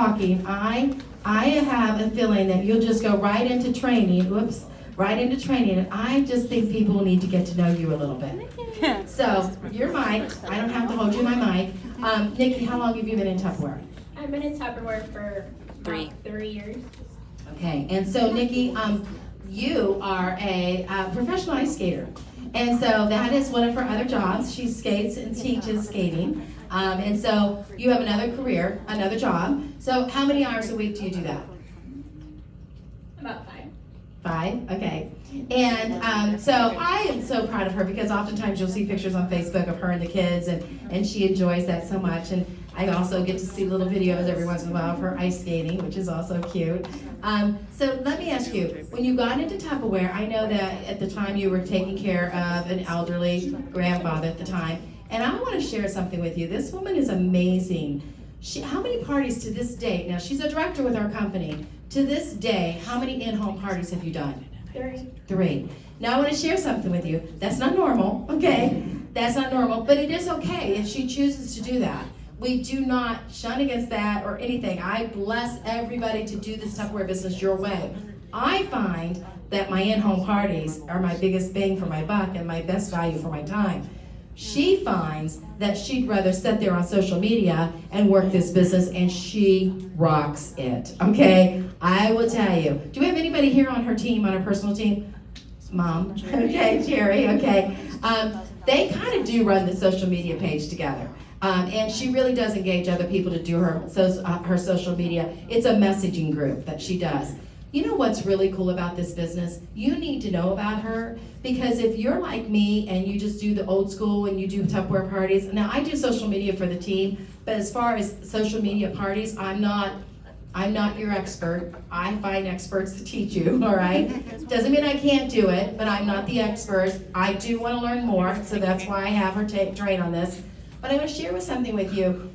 talking, I have a feeling that you'll just go right into training, and I just think people need to get to know you a little bit. So, your mic, I don't have to hold you my mic. Nikki, how long have you been in Tupperware? I've been in Tupperware for about 3 years. Okay, and so Nikki, you are a professional ice skater. And so that is one of her other jobs. She skates and teaches skating. And so you have another career, another job. So how many hours a week do you do that? About 5. 5, okay. And so I am so proud of her because oftentimes you'll see pictures on Facebook of her and the kids, and she enjoys that so much. And I also get to see little videos every once in a while of her ice skating, which is also cute. So let me ask you, when you got into Tupperware, I know that at the time you were taking care of an elderly grandfather at the time, and I want to share something with you. This woman is amazing. How many parties to this day, now she's a director with our company, to this day, how many in-home parties have you done? 3. Now I want to share something with you. That's not normal, okay? That's not normal, but it is okay if she chooses to do that. We do not shun against that or anything. I bless everybody to do this Tupperware business your way. I find that my in-home parties are my biggest bang for my buck and my best value for my time. She finds that she'd rather sit there on social media and work this business, and she rocks it, okay? I will tell you. Do we have anybody here on her team, on her personal team? Mom, okay, Jerry, okay. They kind of do run the social media page together. And she really does engage other people to do her social media. It's a messaging group that she does. You know what's really cool about this business? You need to know about her, because if you're like me and you just do the old school and you do Tupperware parties, now I do social media for the team, but as far as social media parties, I'm not your expert. I find experts to teach you, all right? Doesn't mean I can't do it, but I'm not the expert. I do want to learn more, so that's why I have her train on this. But I want to share something with you.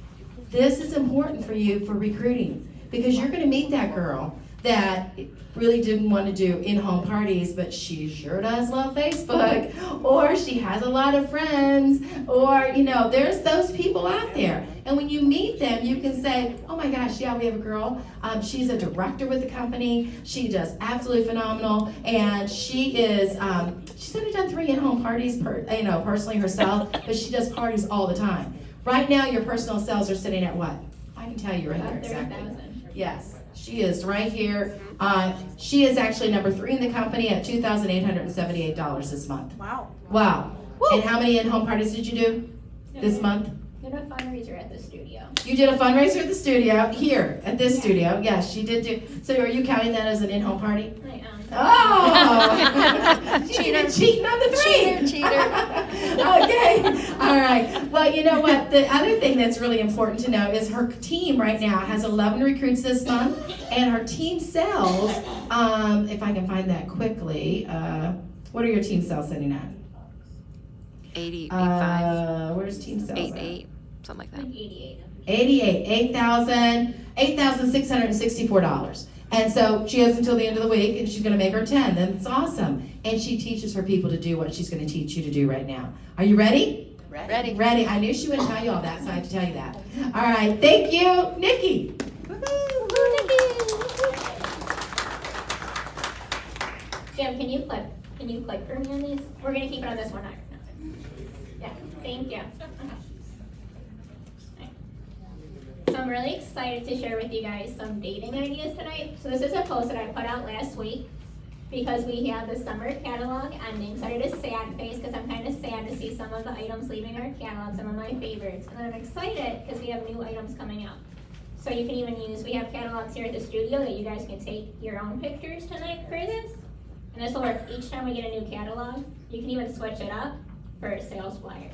This is important for you for recruiting, because you're going to meet that girl that really didn't want to do in-home parties, but she sure does love Facebook, or she has a lot of friends, or, there's those people out there. And when you meet them, you can say, oh my gosh, yeah, we have a girl. She's a director with the company. She does absolutely phenomenal. And she is, she's only done 3 in-home parties, personally herself, but she does parties all the time. Right now, your personal sales are sitting at what? I can tell you right here exactly. 30,000. Yes. She is right here. She is actually number 3 in the company at $2,878 this month. Wow. Wow. Woo. And how many in-home parties did you do this month? Did a fundraiser at the studio. You did a fundraiser at the studio, here, at this studio. Yes, she did do. So are you counting that as an in-home party? I am. Oh! She's cheating on the 3. Cheater. Okay, all right. Well, you know what? The other thing that's really important to know is her team right now has 11 recruits this month, and her team sales, if I can find that quickly, what are your team sales sitting at? 85. Where's team sales? 88, something like that. Like 88. 88, $8,664. And so she has until the end of the week, and she's going to make her 10. That's awesome. And she teaches her people to do what she's going to teach you to do right now. Are you ready? Ready. Ready. I knew she wouldn't tell you all that, so I have to tell you that. All right. Thank you, Nikki. Jim, can you click for me on these? We're gonna keep it on this one. Yeah, thank you. So I'm really excited to share with you guys some dating ideas tonight. So this is a post that I put out last week because we have the summer catalog ending. So I did a sad face because I'm kind of sad to see some of the items leaving our catalog, some of my favorites. And then I'm excited because we have new items coming out. So you can even use, we have catalogs here at the studio that you guys can take your own pictures tonight for this. And this will work each time we get a new catalog. You can even switch it up for a sales flyer.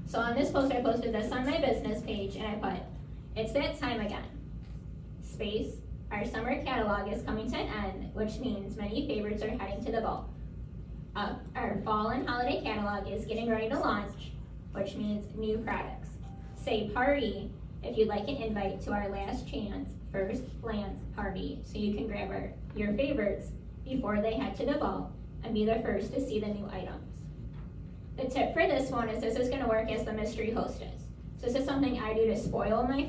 So on this post, I posted this on my business page, and I put, it's that time again. Space, our summer catalog is coming to an end, which means many favorites are heading to the vault. Our fall and holiday catalog is getting ready to launch, which means new products. Say party if you'd like an invite to our last chance first glance party, so you can grab your favorites before they head to the vault and be the first to see the new items. The tip for this one is this is going to work as the mystery hostess. So this is something I do to spoil my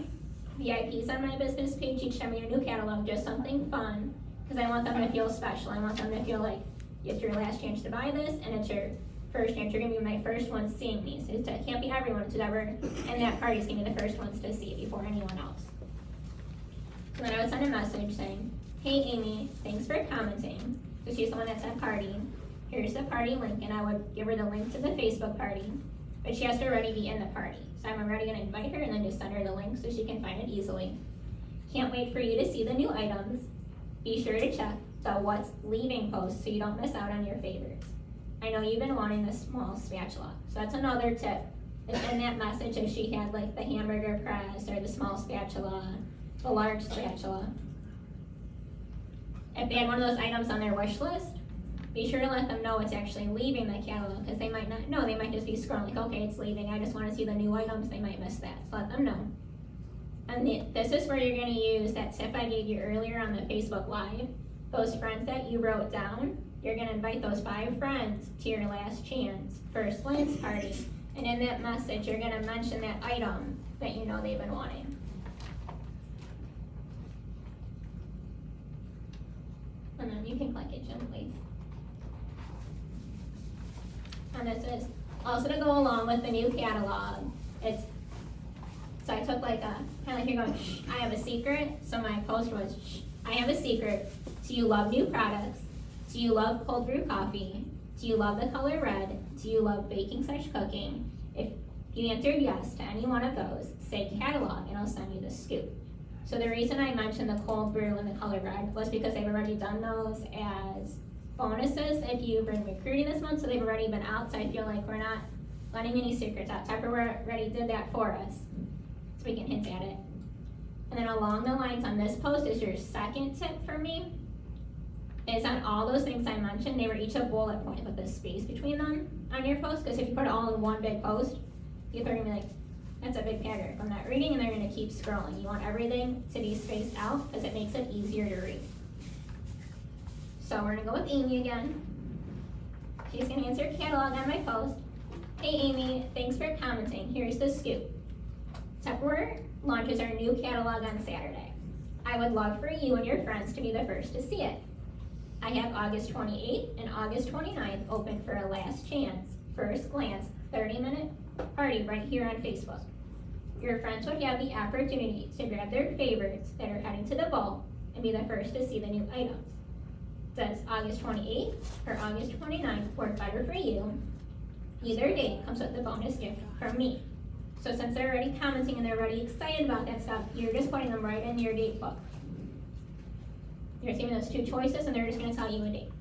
VIPs on my business page each time we do a new catalog, just something fun, because I want them to feel special. I want them to feel like it's your last chance to buy this, and it's your first chance. You're gonna be my first ones seeing these. It can't be everyone who's ever in that party's gonna be the first ones to see it before anyone else. So then I would send a message saying, hey Amy, thanks for commenting. So she's the one that's at party. Here's the party link, and I would give her the link to the Facebook party, but she has to already be in the party. So I'm already gonna invite her and then just send her the link so she can find it easily. Can't wait for you to see the new items. Be sure to check the what's leaving post so you don't miss out on your favorites. I know you've been wanting the small spatula, so that's another tip. It's in that message if she had like the hamburger press or the small spatula, the large spatula. If they had one of those items on their wish list, be sure to let them know it's actually leaving the catalog, because they might not know. They might just be scrolling like, okay, it's leaving, I just want to see the new items. They might miss that, so let them know. And this is where you're going to use that tip I gave you earlier on the Facebook Live. Those friends that you wrote down, you're going to invite those 5 friends to your last chance first glance party. And in that message, you're going to mention that item that you know they've been wanting. And then you can click it, Jim, please. And this is also to go along with the new catalog. So I took like a, kind of like you're going, shh, I have a secret. So my post was, shh, I have a secret. Do you love new products? Do you love cold brew coffee? Do you love the color red? Do you love baking/cooking? If you answered yes to any one of those, say catalog and I'll send you the scoop. So the reason I mentioned the cold brew and the color red was because they've already done those as bonuses if you've been recruiting this month, so they've already been out, so I feel like we're not letting any secrets out. Tupperware already did that for us, so we can hint at it. And then along the lines on this post is your second tip for me, is on all those things I mentioned, they were each a bullet point with a space between them on your post, because if you put it all in one big post, people are gonna be like, that's a big paragraph, I'm not reading, and they're gonna keep scrolling. You want everything to be spaced out, because it makes it easier to read. So we're gonna go with Amy again. She's gonna answer catalog on my post. Hey Amy, thanks for commenting. Here's the scoop. Tupperware launches our new catalog on Saturday. I would love for you and your friends to be the first to see it. I have August 28th and August 29th open for a last chance, first glance, 30-minute party right here on Facebook. Your friends would have the opportunity to grab their favorites that are heading to the vault and be the first to see the new items. Does August 28th or August 29th work better for you? Either date comes with the bonus gift from me. So since they're already commenting and they're already excited about that stuff, you're just putting them right in your date book. You're giving those 2 choices and they're just gonna tell you a date.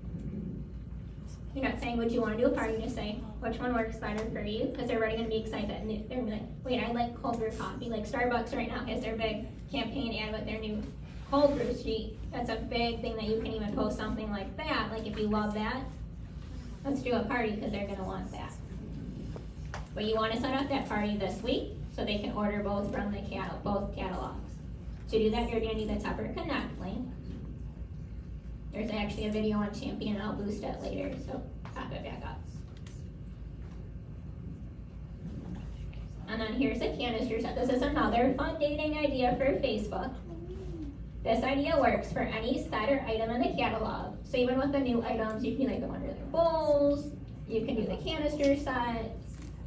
You're not saying, would you wanna do a party, just say, which one works better for you? Because they're already gonna be excited and they're gonna be like, wait, I like cold brew coffee. Like Starbucks right now has their big campaign ad with their new cold brew sheet. That's a big thing that you can even post something like that. Like if you love that, let's do a party because they're gonna want that. But you wanna set up that party this week so they can order both from the both catalogs. To do that, you're gonna need the Tupper Connect link. There's actually a video on Champion and I'll boost it later, so pop it back up. And then here's a canister set. This is another fun dating idea for Facebook. This idea works for any set or item in the catalog. So even with the new items, you can like go under their bowls, you can do the canister set,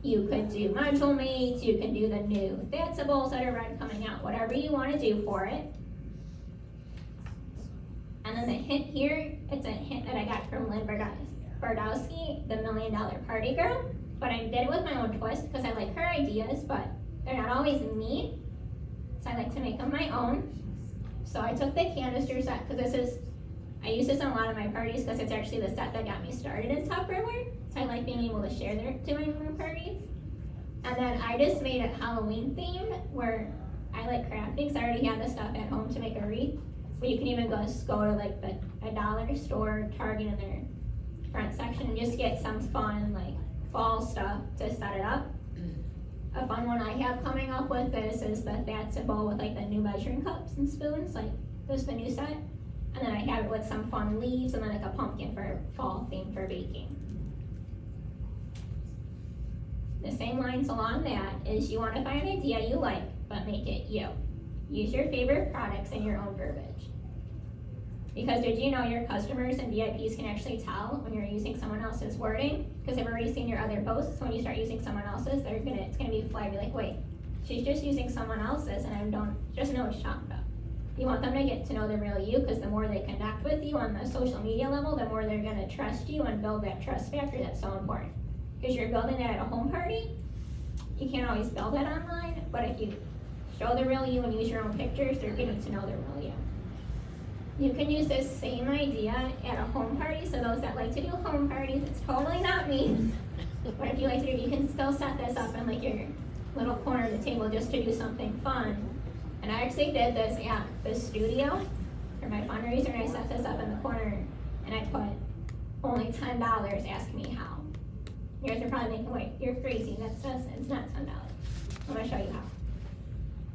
you could do module mates, you can do the new that's a bowl set or red coming out, whatever you want to do for it. And then the hint here, it's a hint that I got from Lynn Bardowski, the $1 Million Party Girl. But I did it with my own twist because I like her ideas, but they're not always me. So I like to make them my own. So I took the canister set, because I use this in a lot of my parties because it's actually the set that got me started in Tupperware. So I like being able to share to my own parties. And then I just made it Halloween themed, where I like crafting, because I already have the stuff at home to make a wreath. But you can even go to like a dollar store, Target in their front section, and just get some fun like fall stuff to set it up. A fun one I have coming up with this is the that's a bowl with like the new measuring cups and spoons, like this is the new set. And then I have it with some fun leaves and then like a pumpkin for fall theme for baking. The same lines along that is you want to find an idea you like, but make it you. use your favorite products and your own verbiage. Because did you know your customers and VIPs can actually tell when you're using someone else's wording? Because they've already seen your other posts. When you start using someone else's, it's gonna be a flag. Be like, wait, she's just using someone else's, and I don't just know what she's talking about. You want them to get to know the real you, because the more they connect with you on the social media level, the more they're gonna trust you and build that trust factor that's so important. Because you're building that at a home party, you can't always build that online, but if you show the real you and use your own pictures, they're getting to know the real you. You can use this same idea at a home party, so those that like to do home parties, it's totally not me. But if you like to do, you can still set this up in like your little corner of the table just to do something fun. And I actually did this at the studio for my fundraiser, and I set this up in the corner, and I put only $10, ask me how. You guys are probably thinking, wait, you're crazy, it's not $10. I'm gonna show you how.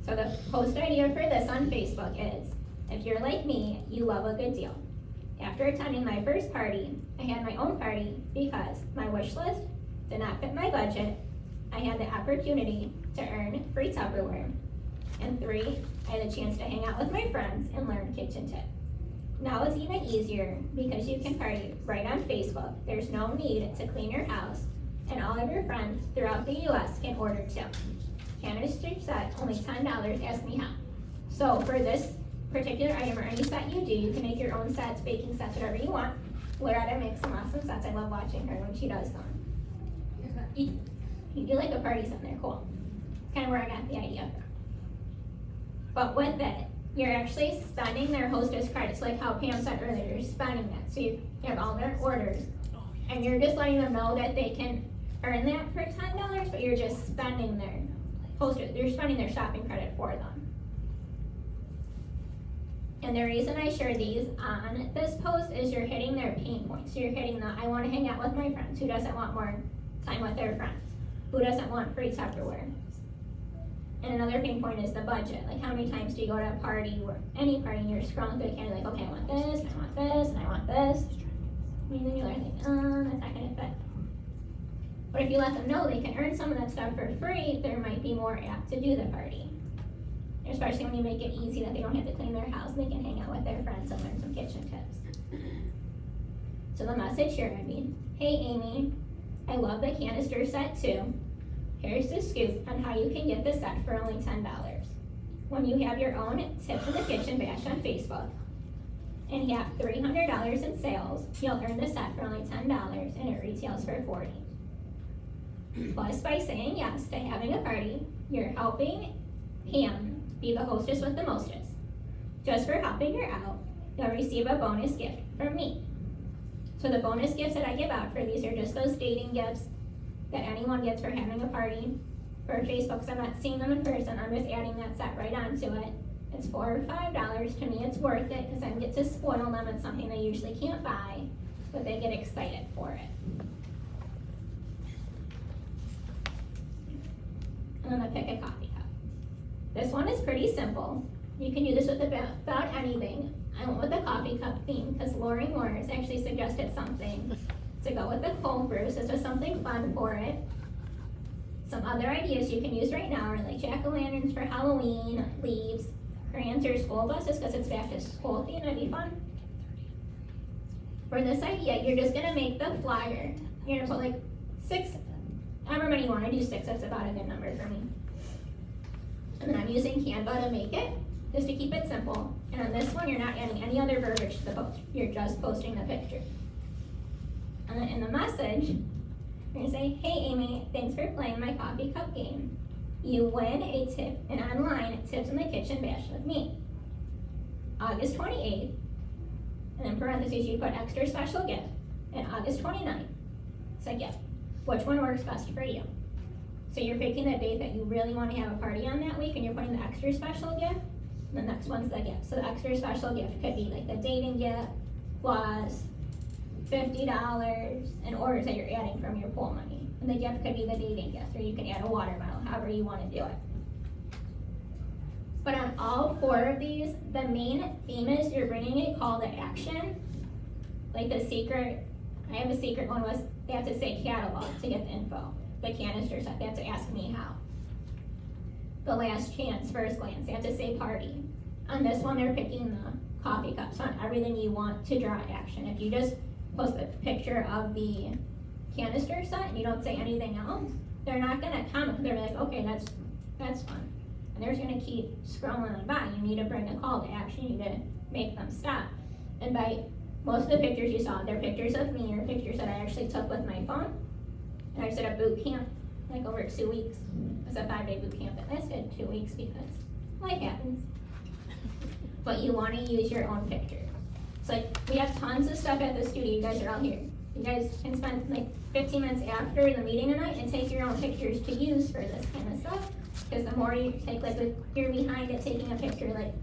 So the post idea for this on Facebook is, if you're like me, you love a good deal. After attending my first party, I had my own party because my wish list did not fit my budget. I had the opportunity to earn free Tupperware. And 3, I had a chance to hang out with my friends and learn kitchen tips. Now it's even easier because you can party right on Facebook. There's no need to clean your house, and all of your friends throughout the US can order too. Canister set, only $10, ask me how. So for this particular item or any set you do, you can make your own sets, baking sets, whatever you want. Loretta makes some awesome sets. I love watching her when she does them. You do like a party set, they're cool. It's kind of where I got the idea from. But with it, you're actually spending their hostess credits, like how Pam said earlier, you're spending that. So you have all their orders, and you're just letting them know that they can earn that for $10, but you're just spending their hostess, you're spending their shopping credit for them. And the reason I share these on this post is you're hitting their pain points. So you're hitting the, I want to hang out with my friends. Who doesn't want more time with their friends? Who doesn't want free Tupperware? And another pain point is the budget. Like, how many times do you go to a party or any party and you're scrolling through the calendar like, okay, I want this, and I want this, and I want this. And then you're like, that's not gonna fit. But if you let them know they can earn some of that stuff for free, they might be more apt to do the party. Especially when you make it easy that they don't have to clean their house, they can hang out with their friends and learn some kitchen tips. So the message here would be, hey Amy, I love the canister set too. Here's the scoop on how you can get the set for only $10. When you have your own Tips in the Kitchen bash on Facebook and you have $300 in sales, you'll earn the set for only $10 and it retails for $40. Plus, by saying yes to having a party, you're helping Pam be the hostess with the mostest. Just for helping her out, you'll receive a bonus gift from me. So the bonus gifts that I give out for these are just those dating gifts that anyone gets for having a party for Facebook, because I'm not seeing them in person. I'm just adding that set right onto it. It's $4 or $5. To me, it's worth it because I get to spoil them. It's something they usually can't buy, but they get excited for it. And then I pick a coffee cup. This one is pretty simple. You can do this with about anything. I went with the coffee cup theme because Lori Morris actually suggested something to go with the cold brew. So this was something fun for it. Some other ideas you can use right now are like jack-o'-lanterns for Halloween, leaves, crayons, or school buses because it's back to school theme. That'd be fun. For this idea, you're just gonna make the flyer. You're gonna put like 6, however many you want. I do 6. That's about a good number for me. And then I'm using Canva to make it, just to keep it simple. And on this one, you're not adding any other verbiage to the post. You're just posting the picture. And then in the message, you're gonna say, hey Amy, thanks for playing my coffee cup game. You win an online Tips in the Kitchen bash with me. August 28th, and in parentheses you put extra special gift, and August 29th, it's a gift. Which one works best for you? So you're picking the date that you really want to have a party on that week, and you're putting the extra special gift, and the next one's the gift. So the extra special gift could be like the dating gift plus $50 in orders that you're adding from your pool money. And the gift could be the dating gift, or you can add a water bottle, however you want to do it. But on all 4 of these, the main theme is you're bringing a call to action. Like the secret, I have a secret one was they have to say catalog to get the info. The canister set, they have to ask me how. the last chance first glance, they have to say party. On this one, they're picking the coffee cups on everything you want to draw action. If you just post a picture of the canister set and you don't say anything else, they're not gonna comment, they're like, okay, that's fun. And they're just gonna keep scrolling on by. You need to bring a call to action, you need to make them stop. And by most of the pictures you saw, they're pictures of me or pictures that I actually took with my phone. And I set a boot camp, like over 2 weeks. It was a 5-day boot camp that lasted 2 weeks because life happens. But you wanna use your own pictures. So like, we have tons of stuff at the studio, you guys are all here. You guys can spend like 15 minutes after the meeting tonight and take your own pictures to use for this kind of stuff. Because the more you take, like you're behind it taking a picture, like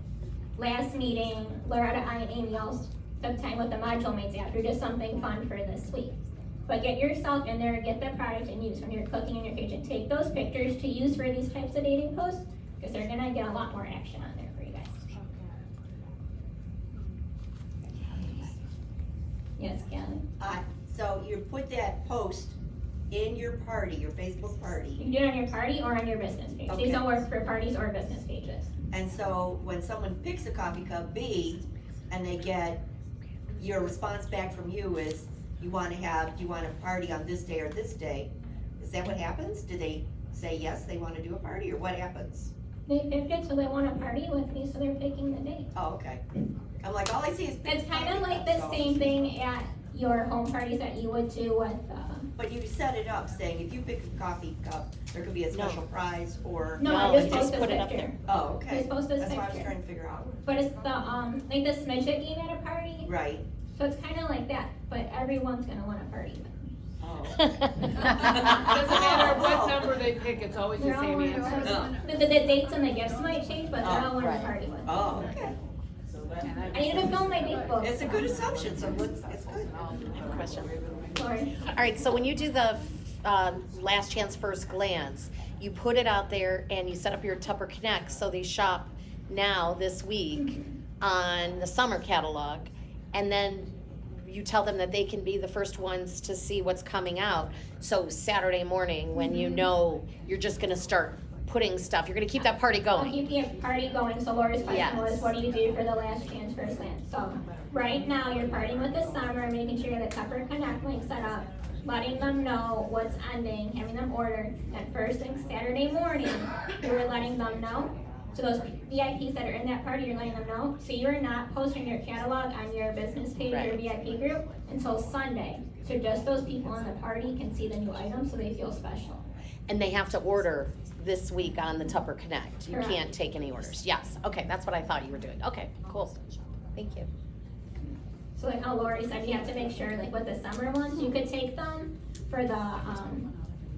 last meeting, Loretta, I, and Amy all took time with the module mates after, just something fun for this week. But get yourself in there, get the product and use when you're cooking in your kitchen. Take those pictures to use for these types of dating posts, because they're gonna get a lot more action on there for you guys. Yes, Kelly? So you put that post in your party, your Facebook party, You can do it on your party or on your business page. These Okay. don't work for parties or business pages. and so when someone picks a coffee cup B, and they get, your response back from you is, do you want a party on this day or this day? Is that what happens? Do they say yes, they wanna do a party, or what happens? They picked it so they want to party with me, so they're picking the date. Oh, okay. I'm like, all I see is. It's kind of coffee like cups, the so- same thing at your home parties that you would do with, But you set it up saying if you pick a coffee cup, there could be a special prize or. no, No, I just I post just this put it up picture. Oh, okay. Just post this That's what I was picture. trying to figure out. But it's the, like the Smidget game at a party, Right. so it's kind of like that, but everyone's gonna want to party with me. Oh. Doesn't matter what number they pick, it's always the They're all same wanting to answer. party. The dates and the gifts might change, but they're all wanting right. to party with me. Oh, okay. I need to film my date book. It's a good assumption, so it's good. I have a question. Lori. All right, so when you do the last chance first glance, you put it out there and you set up your Tupper Connect, so they shop now this week on the summer catalog, and then you tell them that they can be the first ones to see what's coming out. So Saturday morning, when you know you're just gonna start putting stuff, you're gonna keep that party I'll going. keep the party going, so Laura's question Yes. was, what do you do for the last chance first glance? So, right now, you're partying with the summer, making sure the Tupper Connect link set up, letting them know what's ending, having them order, and first thing Saturday morning, you're letting them know. So those VIPs that are in that party, you're letting them know, so you're not posting your catalog on your business page or Right. VIP group until Sunday. So just those people in the party can see the new items, so they feel special. And they have to order this week on the Tupper Connect. You Correct. can't take any orders. Yes, okay, that's what I thought you were doing. Okay, cool. Thank you. So like how Lori said, you have to make sure, like with the summer ones, you could take them for the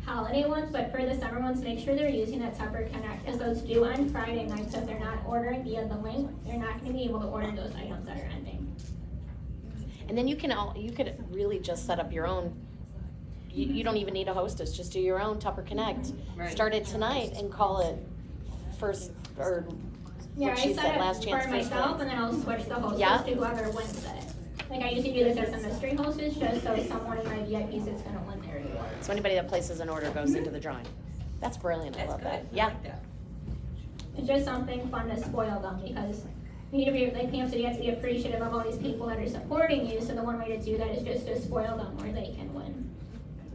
holiday ones, but for the summer ones, make sure they're using that Tupper Connect, because those due on Friday night, so if they're not ordering via the link, they're not gonna be able to order those items that are ending. And then you could really just set up your own, you don't even need a hostess, just do your own Tupper Connect. Right. Start it tonight and call it first, or Yeah, what I she set said, it last chance for first myself, glance. and then I'll switch the hostess Yeah. to whoever wins it. Like I usually do this as a mystery hostess, just so someone in my VIPs is gonna win their reward. So anybody that places an order goes into the drawing. That's brilliant, I That's love good. that. I Yeah, like that. It's just something fun to spoil them, because you need to be, like Pam said, you have to be appreciative of all these people that are supporting you, so the one way to do that is just to spoil them where they can win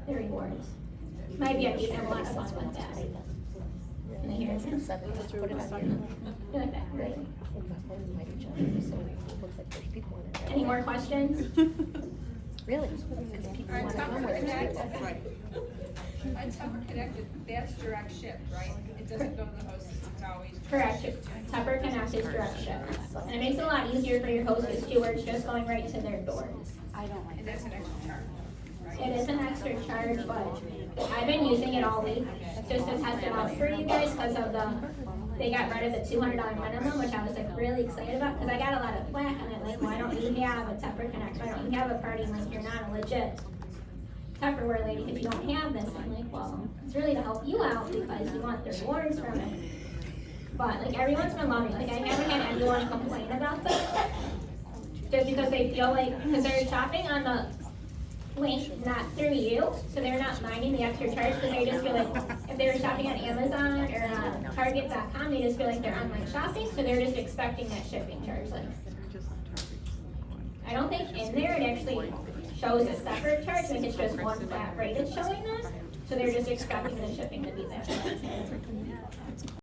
the rewards. My VIPs have a lot of fun with that. Can they hear it? Let's put it on here. You like that, right? Any more questions? Really? Because people On want to Tupper know where there's Connect, people. Right. on Tupper Connect, that's direct ship, right? It doesn't go to the hostess, it's always. Correct. Tupper Connect is direct ship. And it makes it a lot easier for your hostess too, where it's just going right to their door. And that's an extra charge, right? It is an extra charge, but I've been using it all week, just to test it out for you guys, because of they got rid of the $200 minimum, which I was like really excited about, because I got a lot of flack on it, like, why don't you have a Tupper Connect, why don't you have a party link, you're not a legit Tupperware lady if you don't have this. I'm like, well, it's really to help you out, because you want the rewards from it. But like everyone's been loving it, like I haven't had anyone complain about this, just because they feel like, because they're shopping on the link, not through you, so they're not minding the extra charge, because they just feel like, if they were shopping on Amazon or on Target.com, they just feel like they're online shopping, so they're just expecting that shipping charge, like. I don't think in there it actually shows a separate charge, like it's just one flat rate it's showing them, so they're just expecting the shipping to be that.